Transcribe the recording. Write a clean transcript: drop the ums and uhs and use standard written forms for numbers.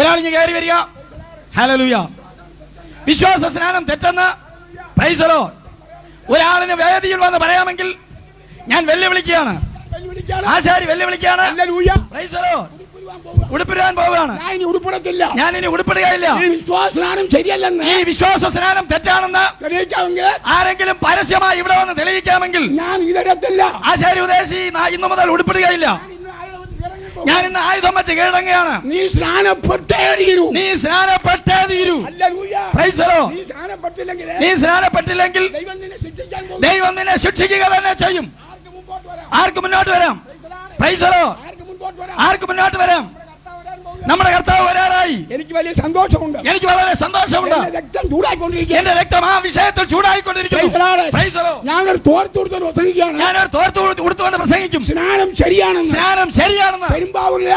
ഒരാളിഞ്ഞ് കയറി വരിക. ഹല്ലേലൂയ. വിശ്വാസ സ്നാനം തെറ്റെന്ന് പ്രൈസ് ദി ലോർഡ് ഒരാളിന് വേദിയിൽ വന്ന് പറയാമെങ്കിൽ ഞാൻ വെല്ലുവിളിക്കുകയാണ്. ആശാരി വെല്ലുവിളിക്കുകയാണ്. Praise the lord. ഉടുപ്പിടാൻ പോവുകയാണ്. ഞാൻ ഇനി ഉടുപ്പിടുകയില്ല. ഈ വിശ്വാസ സ്നാനം തെറ്റാണെന്ന് ആരെങ്കിലും പരസ്യമായി ഇവിടെ വന്ന് തെളിയിക്കാമെങ്കിൽ ആശാരി ഉദ്ദേശി ഇന്നു മുതൽ ഉടുപ്പിടുകയില്ല. ഞാൻ ഇന്ന് ആയുധം വെച്ച് കീഴടങ്ങുകയാണ്. നീ സ്നാനപ്പെട്ടേ തീരൂ. Price the Lord. നീ സ്നാനപ്പെട്ടില്ലെങ്കിൽ ദൈവം നിന്നെ ശിക്ഷിക്കുക തന്നെ ചെയ്യും. ആർക്ക് മുന്നോട്ട് വരാം? Price the Lord. ആർക്ക് മുന്നോട്ട് വരാം? നമ്മുടെ കർത്താവ് വരാറായി. എനിക്ക് വലിയ സന്തോഷമുണ്ട്. എനിക്ക് വളരെ സന്തോഷമുണ്ട്. രക്തം ചൂടായിക്കൊണ്ടിരിക്കുന്നു. എന്റെ രക്തം ആ വിഷയത്തിൽ ചൂടായിക്കൊണ്ടിരിക്കുന്നു. ഞാനൊരു തോർത്തു പ്രസംഗിക്കുകയാണ്. ഞാനൊരു തോർത്ത് കൊടുത്തുകൊണ്ട് പ്രസംഗിക്കും. സ്നാനം ശരിയാണെന്ന്. പെരുമ്പാവൂരിലെ